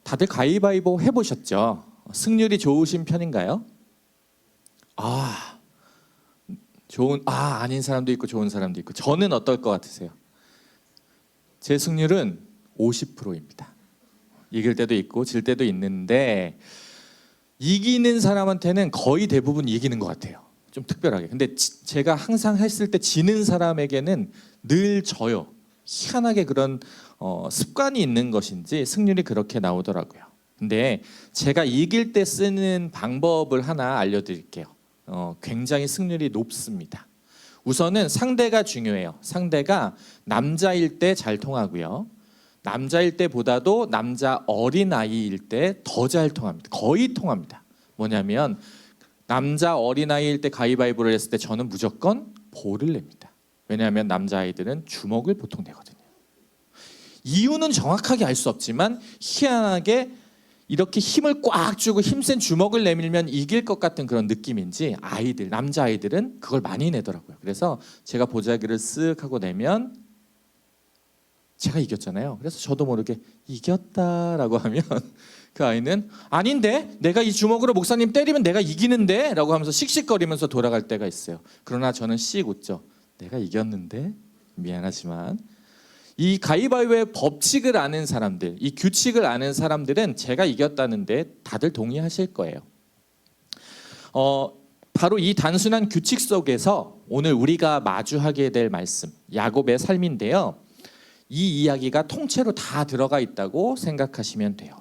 다들 가위바위보 해보셨죠? 승률이 좋으신 편인가요? 아닌 사람도 있고 좋은 사람도 있고. 저는 어떨 것 같으세요? 제 승률은 50%입니다. 이길 때도 있고 질 때도 있는데 이기는 사람한테는 거의 대부분 이기는 것 같아요. 좀 특별하게. 근데 제가 항상 했을 때 지는 사람에게는 늘 져요. 희한하게 그런 습관이 있는 것인지 승률이 그렇게 나오더라고요. 근데 제가 이길 때 쓰는 방법을 하나 알려드릴게요. 굉장히 승률이 높습니다. 우선은 상대가 중요해요. 상대가 남자일 때 잘 통하고요. 남자일 때보다도 남자 어린아이일 때 더 잘 통합니다. 거의 통합니다. 뭐냐면 남자 어린아이일 때 가위바위보를 했을 때 저는 무조건 볼을 냅니다. 왜냐하면 남자아이들은 주먹을 보통 내거든요. 이유는 정확하게 알 수 없지만 희한하게 이렇게 힘을 꽉 주고 힘센 주먹을 내밀면 이길 것 같은 그런 느낌인지 남자아이들은 그걸 많이 내더라고요. 그래서 제가 보자기를 쓱 하고 내면 제가 이겼잖아요. 그래서 저도 모르게 이겼다라고 하면 그 아이는 아닌데 내가 이 주먹으로 목사님 때리면 내가 이기는데 라고 하면서 씩씩거리면서 돌아갈 때가 있어요. 그러나 저는 씩 웃죠. 내가 이겼는데 미안하지만. 이 가위바위보의 법칙을 아는 사람들, 이 규칙을 아는 사람들은 제가 이겼다는데 다들 동의하실 거예요. 바로 이 단순한 규칙 속에서 오늘 우리가 마주하게 될 말씀, 야곱의 삶인데요. 이 이야기가 통째로 다 들어가 있다고 생각하시면 돼요.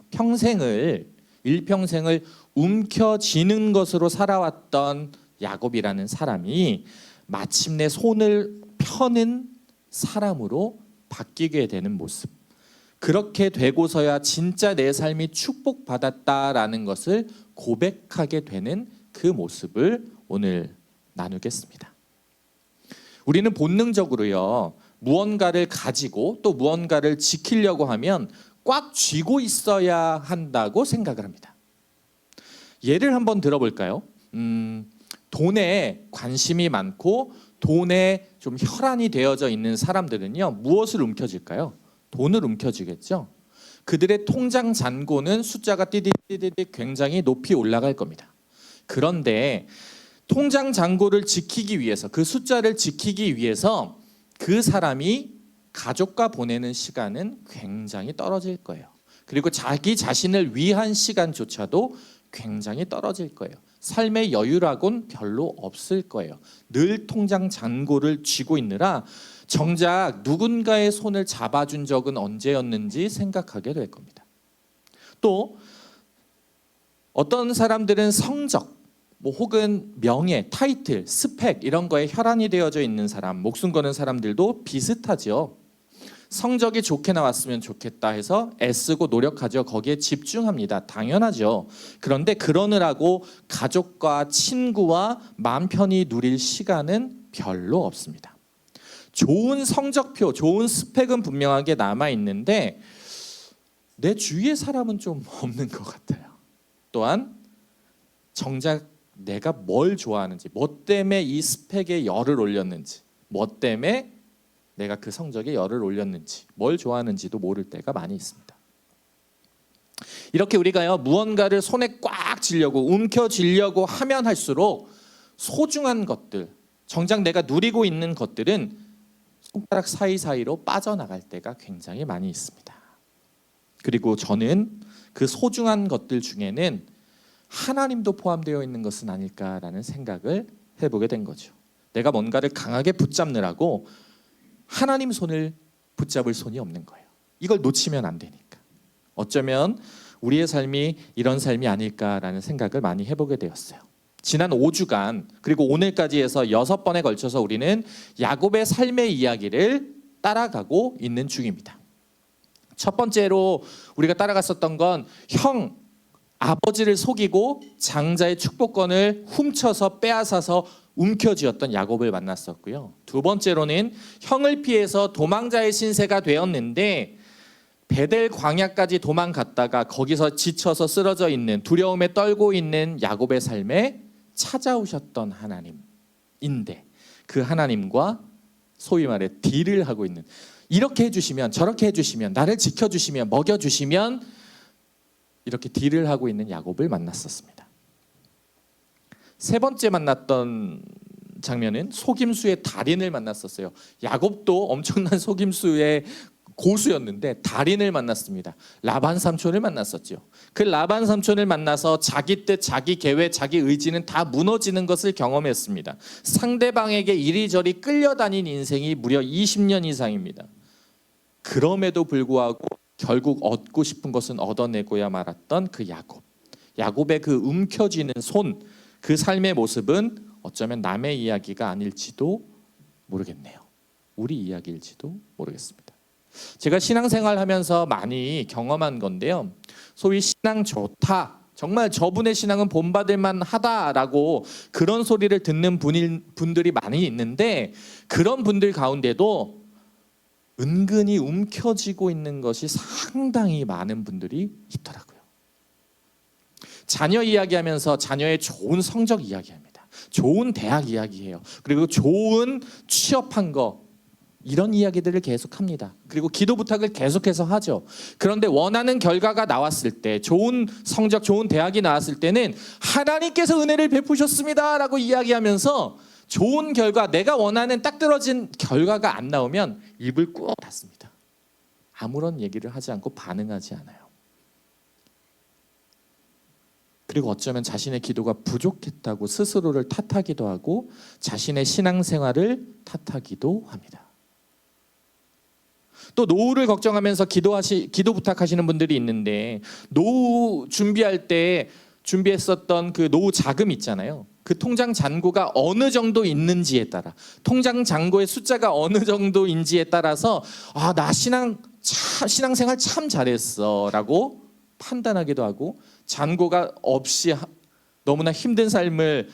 일평생을 움켜쥐는 것으로 살아왔던 야곱이라는 사람이 마침내 손을 펴는 사람으로 바뀌게 되는 모습. 그렇게 되고서야 진짜 내 삶이 축복받았다라는 것을 고백하게 되는 그 모습을 오늘 나누겠습니다. 우리는 본능적으로요, 무언가를 가지고 또 무언가를 지키려고 하면 꽉 쥐고 있어야 한다고 생각을 합니다. 예를 한번 들어볼까요? 돈에 관심이 많고 돈에 좀 혈안이 되어져 있는 사람들은요, 무엇을 움켜쥘까요? 돈을 움켜쥐겠죠. 그들의 통장 잔고는 숫자가 띠디디디 굉장히 높이 올라갈 겁니다. 그런데 통장 잔고를 지키기 위해서, 그 숫자를 지키기 위해서 그 사람이 가족과 보내는 시간은 굉장히 떨어질 거예요. 그리고 자기 자신을 위한 시간조차도 굉장히 떨어질 거예요. 삶의 여유라고는 별로 없을 거예요. 늘 통장 잔고를 쥐고 있느라 정작 누군가의 손을 잡아준 적은 언제였는지 생각하게 될 겁니다. 또 어떤 사람들은 성적, 혹은 명예, 타이틀, 스펙 이런 거에 혈안이 되어져 있는 사람, 목숨 거는 사람들도 비슷하죠. 성적이 좋게 나왔으면 좋겠다 해서 애쓰고 노력하죠. 거기에 집중합니다. 당연하죠. 그런데 그러느라고 가족과 친구와 마음 편히 누릴 시간은 별로 없습니다. 좋은 성적표, 좋은 스펙은 분명하게 남아있는데 내 주위의 사람은 좀 없는 것 같아요. 또한 정작 내가 뭘 좋아하는지, 뭐 때문에 이 스펙에 열을 올렸는지, 뭐 때문에 내가 그 성적에 열을 올렸는지, 뭘 좋아하는지도 모를 때가 많이 있습니다. 이렇게 우리가요, 무언가를 손에 꽉 쥐려고 움켜쥐려고 하면 할수록 소중한 것들, 정작 내가 누리고 있는 것들은 손가락 사이사이로 빠져나갈 때가 굉장히 많이 있습니다. 그리고 저는 그 소중한 것들 중에는 하나님도 포함되어 있는 것은 아닐까라는 생각을 해보게 된 거죠. 내가 뭔가를 강하게 붙잡느라고 하나님 손을 붙잡을 손이 없는 거예요. 이걸 놓치면 안 되니까. 어쩌면 우리의 삶이 이런 삶이 아닐까라는 생각을 많이 해보게 되었어요. 지난 5주간 그리고 오늘까지 해서 6번에 걸쳐서 우리는 야곱의 삶의 이야기를 따라가고 있는 중입니다. 첫 번째로 우리가 따라갔었던 건 아버지를 속이고 장자의 축복권을 훔쳐서 빼앗아서 움켜쥐었던 야곱을 만났었고요. 두 번째로는 형을 피해서 도망자의 신세가 되었는데 베델 광야까지 도망갔다가 거기서 지쳐서 쓰러져 있는, 두려움에 떨고 있는 야곱의 삶에 찾아오셨던 하나님인데 그 하나님과 소위 말해 딜을 하고 있는, 이렇게 해주시면 저렇게 해주시면 나를 지켜주시면 먹여주시면 이렇게 딜을 하고 있는 야곱을 만났었습니다. 세 번째 만났던 장면은 속임수의 달인을 만났었어요. 야곱도 엄청난 속임수의 고수였는데 달인을 만났습니다. 라반 삼촌을 만났었죠. 그 라반 삼촌을 만나서 자기 뜻, 자기 계획, 자기 의지는 다 무너지는 것을 경험했습니다. 상대방에게 이리저리 끌려다닌 인생이 무려 20년 이상입니다. 그럼에도 불구하고 결국 얻고 싶은 것은 얻어내고야 말았던 그 야곱. 야곱의 그 움켜쥐는 손, 그 삶의 모습은 어쩌면 남의 이야기가 아닐지도 모르겠네요. 우리 이야기일지도 모르겠습니다. 제가 신앙생활 하면서 많이 경험한 건데요. 소위 신앙 좋다, 정말 저분의 신앙은 본받을 만하다라고 그런 소리를 듣는 분들이 많이 있는데, 그런 분들 가운데도 은근히 움켜쥐고 있는 것이 상당히 많은 분들이 있더라고요. 자녀 이야기하면서 자녀의 좋은 성적 이야기합니다. 좋은 대학 이야기해요. 그리고 좋은 취업한 거, 이런 이야기들을 계속합니다. 그리고 기도 부탁을 계속해서 하죠. 그런데 원하는 결과가 나왔을 때, 좋은 성적, 좋은 대학이 나왔을 때는 하나님께서 은혜를 베푸셨습니다 라고 이야기하면서 좋은 결과, 내가 원하는 딱 떨어진 결과가 안 나오면 입을 꾹 닫습니다. 아무런 얘기를 하지 않고 반응하지 않아요. 그리고 어쩌면 자신의 기도가 부족했다고 스스로를 탓하기도 하고 자신의 신앙생활을 탓하기도 합니다. 또 노후를 걱정하면서 기도 부탁하시는 분들이 있는데, 노후 준비할 때 준비했었던 그 노후 자금 있잖아요. 그 통장 잔고가 어느 정도 있는지에 따라, 통장 잔고의 숫자가 어느 정도인지에 따라서 나 신앙생활 참 잘했어 라고 판단하기도 하고, 잔고가 없이 너무나 힘든 삶을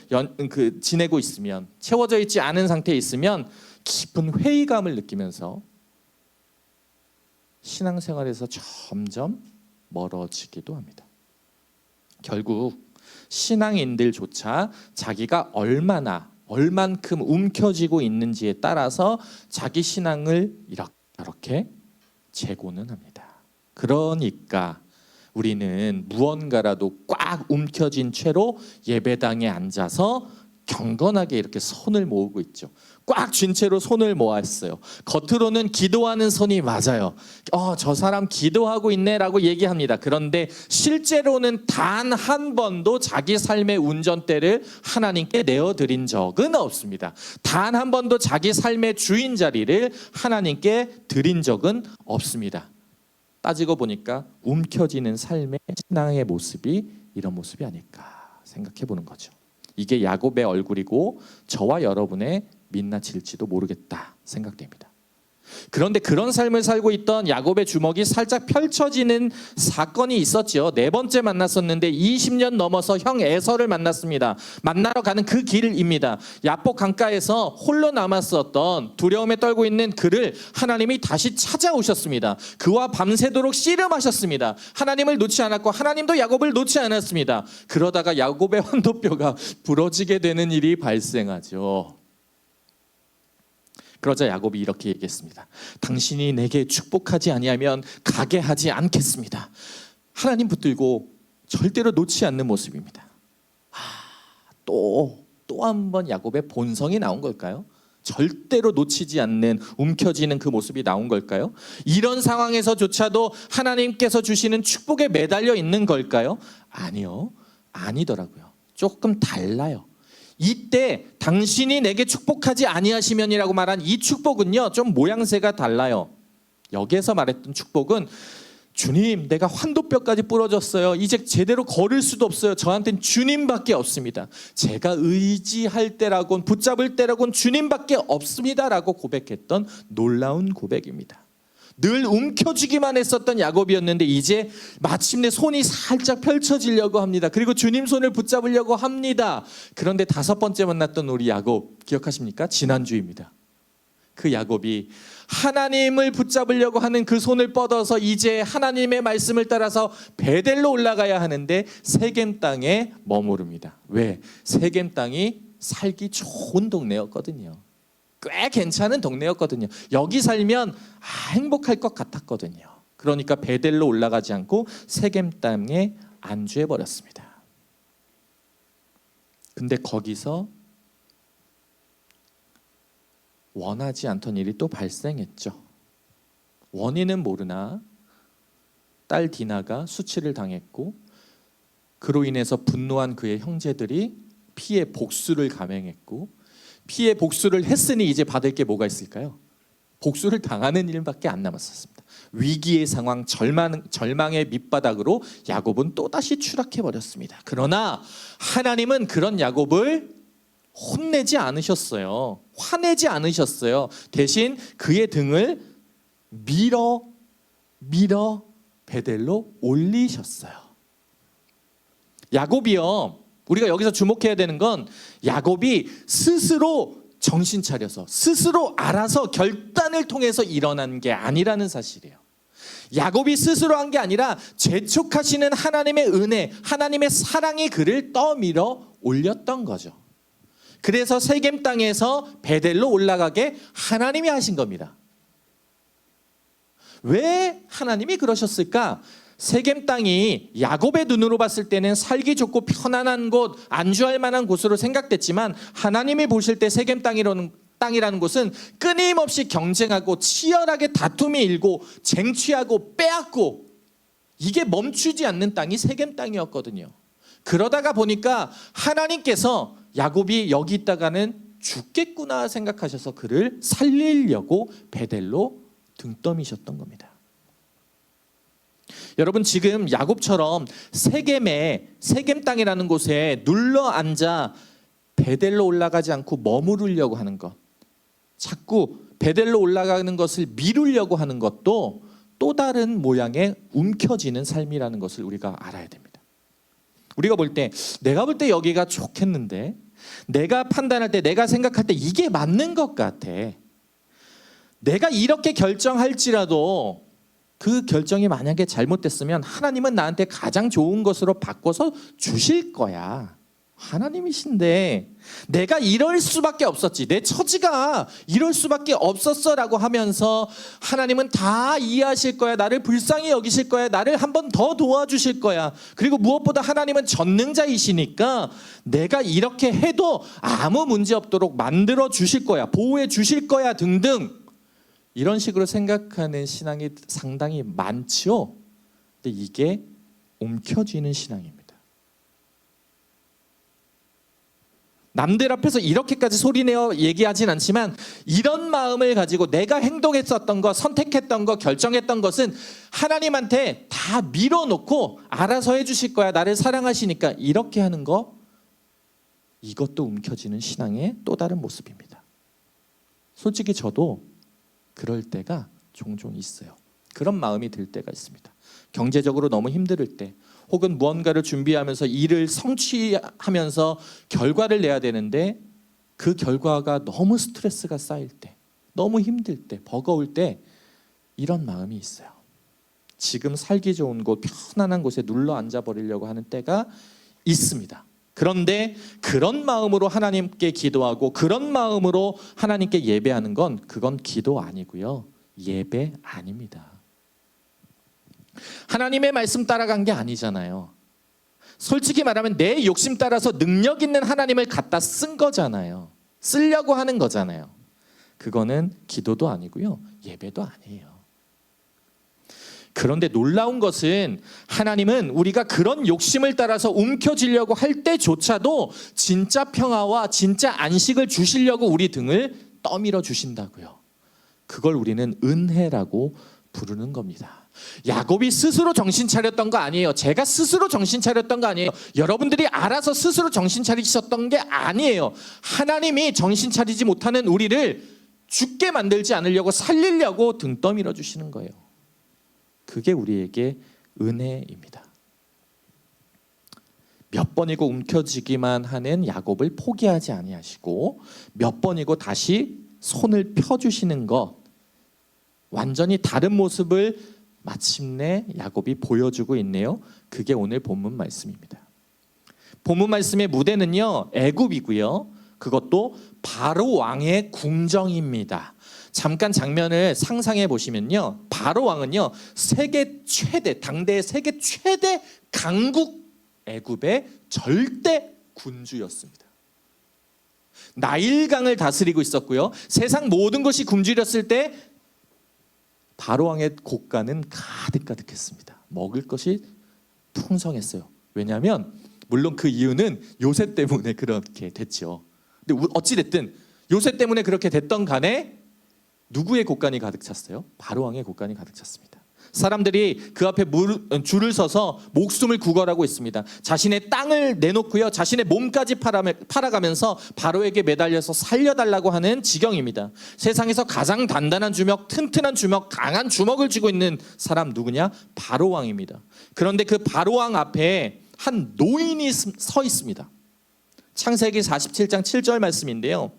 지내고 있으면, 채워져 있지 않은 상태에 있으면 깊은 회의감을 느끼면서 신앙생활에서 점점 멀어지기도 합니다. 결국 신앙인들조차 자기가 얼만큼 움켜쥐고 있는지에 따라서 자기 신앙을 이렇게 재고는 합니다. 그러니까 우리는 무언가라도 꽉 움켜쥔 채로 예배당에 앉아서 경건하게 이렇게 손을 모으고 있죠. 꽉 쥔 채로 손을 모았어요. 겉으로는 기도하는 손이 맞아요. 저 사람 기도하고 있네라고 얘기합니다. 그런데 실제로는 단 한 번도 자기 삶의 운전대를 하나님께 내어드린 적은 없습니다. 단 한 번도 자기 삶의 주인 자리를 하나님께 드린 적은 없습니다. 따지고 보니까 움켜쥐는 삶의 신앙의 모습이 이런 모습이 아닐까 생각해 보는 거죠. 이게 야곱의 얼굴이고 저와 여러분의 민낯일지도 모르겠다 생각됩니다. 그런데 그런 삶을 살고 있던 야곱의 주먹이 살짝 펼쳐지는 사건이 있었죠. 네 번째 만났었는데 20년 넘어서 형 에서를 만났습니다. 만나러 가는 그 길입니다. 야복 강가에서 홀로 남았었던, 두려움에 떨고 있는 그를 하나님이 다시 찾아오셨습니다. 그와 밤새도록 씨름하셨습니다. 하나님을 놓지 않았고 하나님도 야곱을 놓지 않았습니다. 그러다가 야곱의 환도뼈가 부러지게 되는 일이 발생하죠. 그러자 야곱이 이렇게 얘기했습니다. 당신이 내게 축복하지 아니하면 가게 하지 않겠습니다. 하나님 붙들고 절대로 놓지 않는 모습입니다. 또 한 번 야곱의 본성이 나온 걸까요? 절대로 놓치지 않는, 움켜쥐는 그 모습이 나온 걸까요? 이런 상황에서조차도 하나님께서 주시는 축복에 매달려 있는 걸까요? 아니요, 아니더라고요. 조금 달라요. 이때 당신이 내게 축복하지 아니하시면이라고 말한 이 축복은요, 좀 모양새가 달라요. 여기에서 말했던 축복은, 주님, 내가 환도뼈까지 부러졌어요. 이제 제대로 걸을 수도 없어요. 저한테는 주님밖에 없습니다. 제가 의지할 때라곤, 붙잡을 때라곤 주님밖에 없습니다 라고 고백했던 놀라운 고백입니다. 늘 움켜쥐기만 했었던 야곱이었는데 이제 마침내 손이 살짝 펼쳐지려고 합니다. 그리고 주님 손을 붙잡으려고 합니다. 그런데 다섯 번째 만났던 우리 야곱 기억하십니까? 지난주입니다. 그 야곱이 하나님을 붙잡으려고 하는 그 손을 뻗어서 이제 하나님의 말씀을 따라서 베델로 올라가야 하는데 세겜 땅에 머무릅니다. 왜? 세겜 땅이 살기 좋은 동네였거든요. 꽤 괜찮은 동네였거든요. 여기 살면 행복할 것 같았거든요. 그러니까 베델로 올라가지 않고 세겜 땅에 안주해 버렸습니다. 근데 거기서 원하지 않던 일이 또 발생했죠. 원인은 모르나 딸 디나가 수치를 당했고 그로 인해서 분노한 그의 형제들이 피해 복수를 감행했고 피해 복수를 했으니 이제 받을 게 뭐가 있을까요? 복수를 당하는 일밖에 안 남았었습니다. 위기의 상황, 절망의 밑바닥으로 야곱은 또다시 추락해 버렸습니다. 그러나 하나님은 그런 야곱을 혼내지 않으셨어요. 화내지 않으셨어요. 대신 그의 등을 밀어 베델로 올리셨어요. 야곱이요, 우리가 여기서 주목해야 되는 건 야곱이 스스로 정신 차려서 스스로 알아서 결단을 통해서 일어난 게 아니라는 사실이에요. 야곱이 스스로 한 게 아니라 재촉하시는 하나님의 은혜, 하나님의 사랑이 그를 떠밀어 올렸던 거죠. 그래서 세겜 땅에서 베델로 올라가게 하나님이 하신 겁니다. 왜 하나님이 그러셨을까? 세겜 땅이 야곱의 눈으로 봤을 때는 살기 좋고 편안한 곳, 안주할 만한 곳으로 생각됐지만 하나님이 보실 때 세겜 땅이라는 곳은 끊임없이 경쟁하고 치열하게 다툼이 일고 쟁취하고 빼앗고 이게 멈추지 않는 땅이 세겜 땅이었거든요. 그러다가 보니까 하나님께서 야곱이 여기 있다가는 죽겠구나 생각하셔서 그를 살리려고 베델로 등 떠미셨던 겁니다. 여러분, 지금 야곱처럼 세겜 땅이라는 곳에 눌러 앉아 베델로 올라가지 않고 머무르려고 하는 것, 자꾸 베델로 올라가는 것을 미루려고 하는 것도 또 다른 모양의 움켜쥐는 삶이라는 것을 우리가 알아야 됩니다. 우리가 볼 때, 내가 볼 때 여기가 좋겠는데, 내가 판단할 때, 내가 생각할 때 이게 맞는 것 같아. 내가 이렇게 결정할지라도 그 결정이 만약에 잘못됐으면 하나님은 나한테 가장 좋은 것으로 바꿔서 주실 거야. 하나님이신데 내가 이럴 수밖에 없었지, 내 처지가 이럴 수밖에 없었어라고 하면서 하나님은 다 이해하실 거야, 나를 불쌍히 여기실 거야, 나를 한 번 더 도와주실 거야, 그리고 무엇보다 하나님은 전능자이시니까 내가 이렇게 해도 아무 문제 없도록 만들어 주실 거야, 보호해 주실 거야 등등, 이런 식으로 생각하는 신앙이 상당히 많죠. 근데 이게 움켜쥐는 신앙입니다. 남들 앞에서 이렇게까지 소리내어 얘기하진 않지만 이런 마음을 가지고 내가 행동했었던 것, 선택했던 것, 결정했던 것은 하나님한테 다 밀어놓고 알아서 해주실 거야, 나를 사랑하시니까, 이렇게 하는 거, 이것도 움켜쥐는 신앙의 또 다른 모습입니다. 솔직히 저도 그럴 때가 종종 있어요. 그런 마음이 들 때가 있습니다. 경제적으로 너무 힘들 때, 혹은 무언가를 준비하면서 일을 성취하면서 결과를 내야 되는데 그 결과가 너무 스트레스가 쌓일 때, 너무 힘들 때, 버거울 때 이런 마음이 있어요. 지금 살기 좋은 곳, 편안한 곳에 눌러 앉아버리려고 하는 때가 있습니다. 그런데 그런 마음으로 하나님께 기도하고 그런 마음으로 하나님께 예배하는 건, 그건 기도 아니고요, 예배 아닙니다. 하나님의 말씀 따라간 게 아니잖아요. 솔직히 말하면 내 욕심 따라서 능력 있는 하나님을 갖다 쓴 거잖아요. 쓰려고 하는 거잖아요. 그거는 기도도 아니고요, 예배도 아니에요. 그런데 놀라운 것은 하나님은 우리가 그런 욕심을 따라서 움켜쥐려고 할 때조차도 진짜 평화와 진짜 안식을 주시려고 우리 등을 떠밀어 주신다고요. 그걸 우리는 은혜라고 부르는 겁니다. 야곱이 스스로 정신 차렸던 거 아니에요. 제가 스스로 정신 차렸던 거 아니에요. 여러분들이 알아서 스스로 정신 차리셨던 게 아니에요. 하나님이 정신 차리지 못하는 우리를 죽게 만들지 않으려고, 살리려고 등 떠밀어 주시는 거예요. 그게 우리에게 은혜입니다. 몇 번이고 움켜쥐기만 하는 야곱을 포기하지 아니하시고 몇 번이고 다시 손을 펴주시는 것, 완전히 다른 모습을 마침내 야곱이 보여주고 있네요. 그게 오늘 본문 말씀입니다. 본문 말씀의 무대는요, 애굽이고요, 그것도 바로 왕의 궁정입니다. 잠깐 장면을 상상해 보시면요, 바로 왕은요 세계 최대, 당대의 세계 최대 강국 애굽의 절대 군주였습니다. 나일강을 다스리고 있었고요, 세상 모든 것이 굶주렸을 때 바로 왕의 곳간은 가득가득했습니다. 먹을 것이 풍성했어요. 왜냐하면 물론 그 이유는 요셉 때문에 그렇게 됐죠. 근데 어찌 됐든 요셉 때문에 그렇게 됐던 간에 누구의 곳간이 가득 찼어요? 바로 왕의 곳간이 가득 찼습니다. 사람들이 그 앞에 줄을 서서 목숨을 구걸하고 있습니다. 자신의 땅을 내놓고요, 자신의 몸까지 팔아가면서 바로에게 매달려서 살려달라고 하는 지경입니다. 세상에서 가장 단단한 주먹, 튼튼한 주먹, 강한 주먹을 쥐고 있는 사람 누구냐? 바로 왕입니다. 그런데 그 바로 왕 앞에 한 노인이 서 있습니다. 창세기 47장 7절 말씀인데요,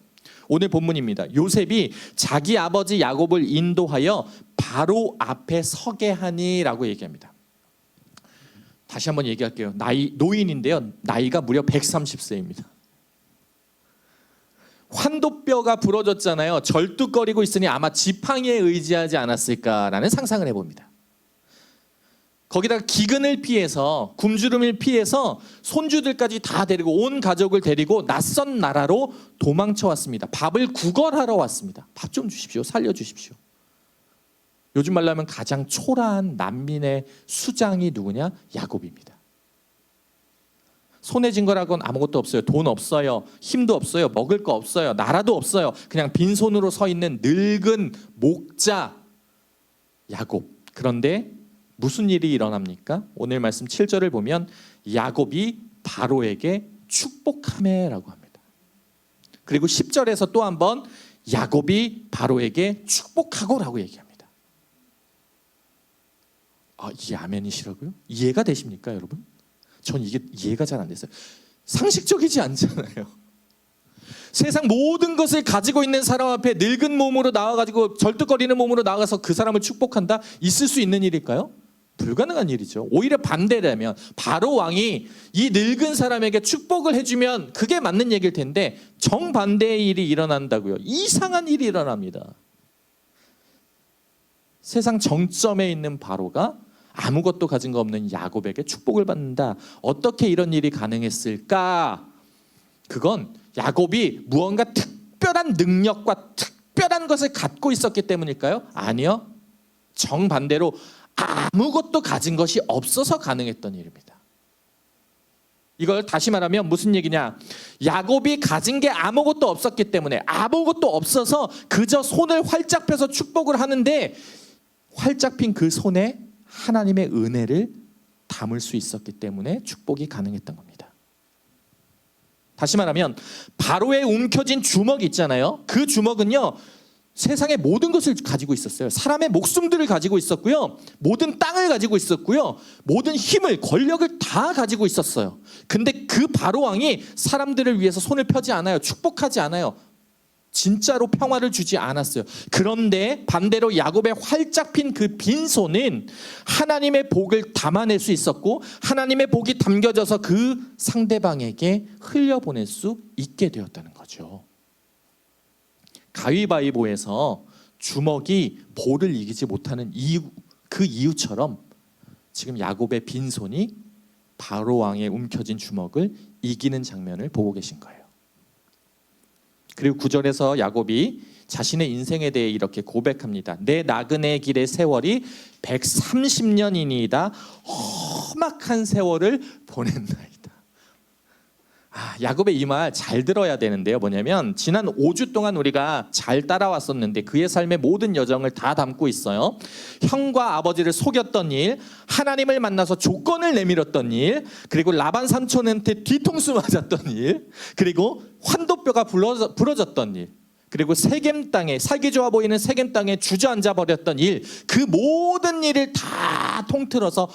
오늘 본문입니다. 요셉이 자기 아버지 야곱을 인도하여 바로 앞에 서게 하니라고 얘기합니다. 다시 한번 얘기할게요. 노인인데요, 나이가 무려 130세입니다. 환도뼈가 부러졌잖아요. 절뚝거리고 있으니 아마 지팡이에 의지하지 않았을까라는 상상을 해봅니다. 거기다가 기근을 피해서, 굶주림을 피해서 손주들까지 다 데리고, 온 가족을 데리고 낯선 나라로 도망쳐 왔습니다. 밥을 구걸하러 왔습니다. 밥 좀 주십시오, 살려주십시오. 요즘 말로 하면 가장 초라한 난민의 수장이 누구냐? 야곱입니다. 손에 쥔 거라고는 아무것도 없어요. 돈 없어요, 힘도 없어요, 먹을 거 없어요, 나라도 없어요. 그냥 빈손으로 서 있는 늙은 목자 야곱. 그런데 무슨 일이 일어납니까? 오늘 말씀 7절을 보면 야곱이 바로에게 축복하매라고 합니다. 그리고 10절에서 또 한번 야곱이 바로에게 축복하고라고 얘기합니다. 이게 아멘이시라고요? 이해가 되십니까, 여러분? 전 이게 이해가 잘 안 됐어요. 상식적이지 않잖아요. 세상 모든 것을 가지고 있는 사람 앞에 늙은 몸으로 나와가지고 절뚝거리는 몸으로 나가서 그 사람을 축복한다? 있을 수 있는 일일까요? 불가능한 일이죠. 오히려 반대라면 바로 왕이 이 늙은 사람에게 축복을 해주면 그게 맞는 얘기일 텐데 정반대의 일이 일어난다고요. 이상한 일이 일어납니다. 세상 정점에 있는 바로가 아무것도 가진 거 없는 야곱에게 축복을 받는다. 어떻게 이런 일이 가능했을까? 그건 야곱이 무언가 특별한 능력과 특별한 것을 갖고 있었기 때문일까요? 아니요. 정반대로 아무것도 가진 것이 없어서 가능했던 일입니다. 이걸 다시 말하면 무슨 얘기냐? 야곱이 가진 게 아무것도 없었기 때문에, 아무것도 없어서 그저 손을 활짝 펴서 축복을 하는데 활짝 핀 그 손에 하나님의 은혜를 담을 수 있었기 때문에 축복이 가능했던 겁니다. 다시 말하면 바로의 움켜진 주먹 있잖아요. 그 주먹은요, 세상의 모든 것을 가지고 있었어요. 사람의 목숨들을 가지고 있었고요, 모든 땅을 가지고 있었고요, 모든 힘을, 권력을 다 가지고 있었어요. 근데 그 바로 왕이 사람들을 위해서 손을 펴지 않아요. 축복하지 않아요. 진짜로 평화를 주지 않았어요. 그런데 반대로 야곱의 활짝 핀 그 빈손은 하나님의 복을 담아낼 수 있었고, 하나님의 복이 담겨져서 그 상대방에게 흘려보낼 수 있게 되었다는 거죠. 가위바위보에서 주먹이 볼을 이기지 못하는 이유, 그 이유처럼 지금 야곱의 빈손이 바로 왕의 움켜진 주먹을 이기는 장면을 보고 계신 거예요. 그리고 9절에서 야곱이 자신의 인생에 대해 이렇게 고백합니다. 내 나그네 길의 세월이 130년이니이다. 험악한 세월을 보냈나이다. 야곱의 이 말 잘 들어야 되는데요. 뭐냐면 지난 5주 동안 우리가 잘 따라왔었는데 그의 삶의 모든 여정을 다 담고 있어요. 형과 아버지를 속였던 일, 하나님을 만나서 조건을 내밀었던 일, 그리고 라반 삼촌한테 뒤통수 맞았던 일, 그리고 환도뼈가 부러졌던 일, 그리고 세겜 땅에, 살기 좋아 보이는 세겜 땅에 주저앉아 버렸던 일, 그 모든 일을 다 통틀어서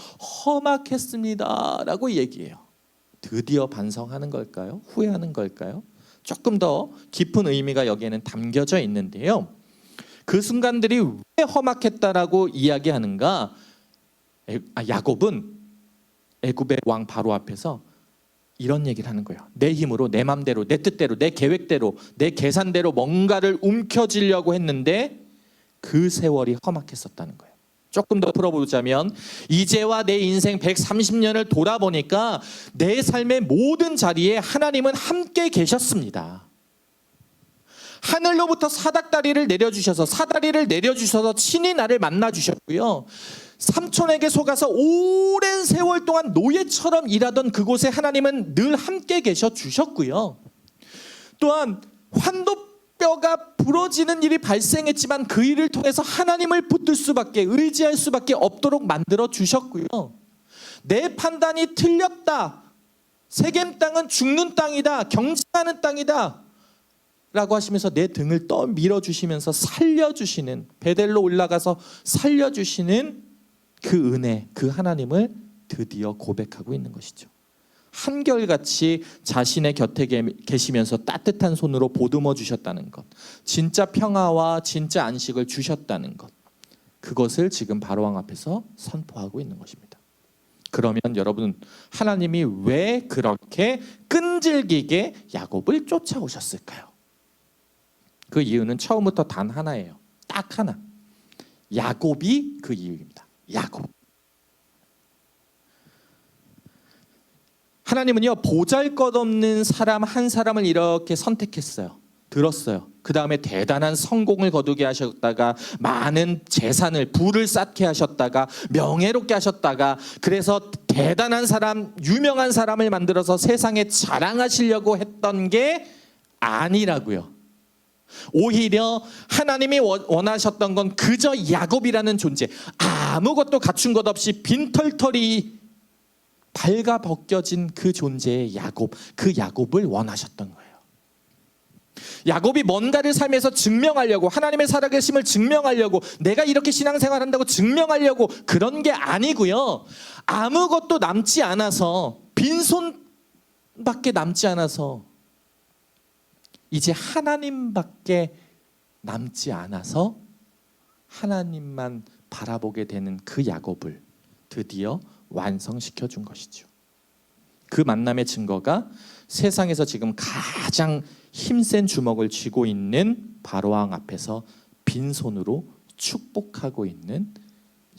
험악했습니다 라고 얘기해요. 드디어 반성하는 걸까요? 후회하는 걸까요? 조금 더 깊은 의미가 여기에는 담겨져 있는데요. 그 순간들이 왜 험악했다라고 이야기하는가? 야곱은 애굽의 왕 바로 앞에서 이런 얘기를 하는 거예요. 내 힘으로, 내 맘대로, 내 뜻대로, 내 계획대로, 내 계산대로 뭔가를 움켜쥐려고 했는데 그 세월이 험악했었다는 거예요. 조금 더 풀어보자면 이제와 내 인생 130년을 돌아보니까 내 삶의 모든 자리에 하나님은 함께 계셨습니다. 하늘로부터 사닥다리를 내려주셔서 친히 나를 만나주셨고요. 삼촌에게 속아서 오랜 세월 동안 노예처럼 일하던 그곳에 하나님은 늘 함께 계셔 주셨고요. 또한 환도뼈가 부러지는 일이 발생했지만 그 일을 통해서 하나님을 붙들 수밖에, 의지할 수밖에 없도록 만들어 주셨고요. 내 판단이 틀렸다, 세겜 땅은 죽는 땅이다, 경쟁하는 땅이다 라고 하시면서 내 등을 떠밀어 주시면서 살려주시는, 베델로 올라가서 살려주시는 그 은혜, 그 하나님을 드디어 고백하고 있는 것이죠. 한결같이 자신의 곁에 계시면서 따뜻한 손으로 보듬어 주셨다는 것, 진짜 평화와 진짜 안식을 주셨다는 것, 그것을 지금 바로왕 앞에서 선포하고 있는 것입니다. 그러면 여러분, 하나님이 왜 그렇게 끈질기게 야곱을 쫓아오셨을까요? 그 이유는 처음부터 단 하나예요. 딱 하나. 야곱이 그 이유입니다. 야곱. 하나님은요, 보잘것없는 사람 한 사람을 이렇게 선택했어요. 들었어요. 그 다음에 대단한 성공을 거두게 하셨다가, 많은 재산을, 부를 쌓게 하셨다가, 명예롭게 하셨다가, 그래서 대단한 사람, 유명한 사람을 만들어서 세상에 자랑하시려고 했던 게 아니라고요. 오히려 하나님이 원하셨던 건 그저 야곱이라는 존재, 아무것도 갖춘 것 없이 빈털털이 발가 벗겨진 그 존재의 야곱, 그 야곱을 원하셨던 거예요. 야곱이 뭔가를 삶에서 증명하려고, 하나님의 살아계심을 증명하려고, 내가 이렇게 신앙생활한다고 증명하려고 그런 게 아니고요. 아무것도 남지 않아서, 빈손밖에 남지 않아서, 이제 하나님밖에 남지 않아서 하나님만 바라보게 되는 그 야곱을 드디어 완성시켜 준 것이죠. 그 만남의 증거가 세상에서 지금 가장 힘센 주먹을 쥐고 있는 바로왕 앞에서 빈손으로 축복하고 있는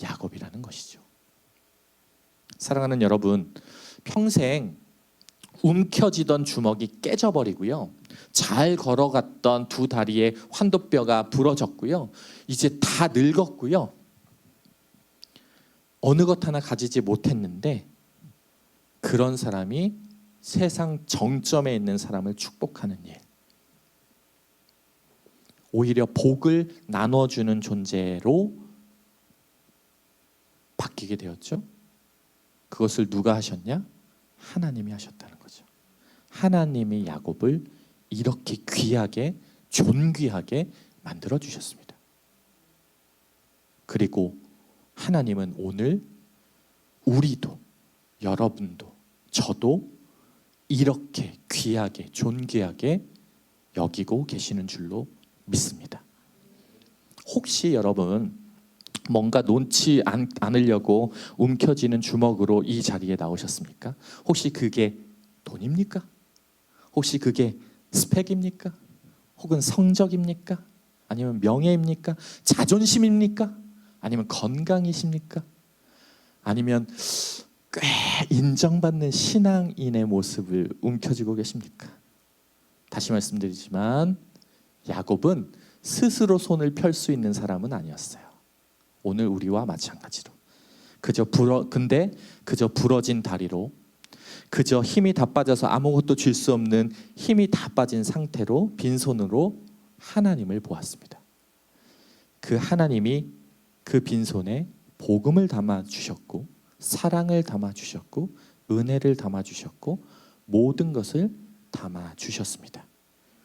야곱이라는 것이죠. 사랑하는 여러분, 평생 움켜쥐던 주먹이 깨져버리고요, 잘 걸어갔던 두 다리의 환도뼈가 부러졌고요, 이제 다 늙었고요, 어느 것 하나 가지지 못했는데, 그런 사람이 세상 정점에 있는 사람을 축복하는 일, 오히려 복을 나눠주는 존재로 바뀌게 되었죠. 그것을 누가 하셨냐? 하나님이 하셨다는 거죠. 하나님이 야곱을 이렇게 귀하게, 존귀하게 만들어 주셨습니다. 그리고 하나님은 오늘 우리도, 여러분도, 저도 이렇게 귀하게, 존귀하게 여기고 계시는 줄로 믿습니다. 혹시 여러분 뭔가 놓지 않으려고 움켜쥐는 주먹으로 이 자리에 나오셨습니까? 혹시 그게 돈입니까? 혹시 그게 스펙입니까? 혹은 성적입니까? 아니면 명예입니까? 자존심입니까? 아니면 건강이십니까? 아니면 꽤 인정받는 신앙인의 모습을 움켜쥐고 계십니까? 다시 말씀드리지만 야곱은 스스로 손을 펼 수 있는 사람은 아니었어요. 오늘 우리와 마찬가지로 근데 그저 부러진 다리로, 그저 힘이 다 빠져서 아무것도 줄 수 없는 힘이 다 빠진 상태로 빈손으로 하나님을 보았습니다. 그 하나님이 그 빈손에 복음을 담아 주셨고, 사랑을 담아 주셨고, 은혜를 담아 주셨고, 모든 것을 담아 주셨습니다.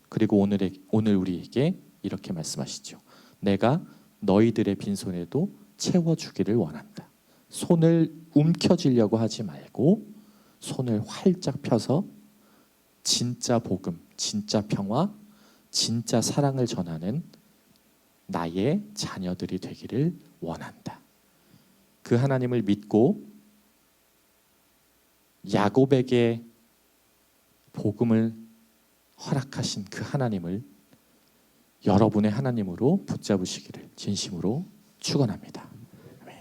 그리고 오늘 우리에게 이렇게 말씀하시죠. 내가 너희들의 빈손에도 채워주기를 원한다. 손을 움켜쥐려고 하지 말고 손을 활짝 펴서 진짜 복음, 진짜 평화, 진짜 사랑을 전하는 나의 자녀들이 되기를 원한다. 그 하나님을 믿고 야곱에게 복음을 허락하신 그 하나님을 여러분의 하나님으로 붙잡으시기를 진심으로 축원합니다.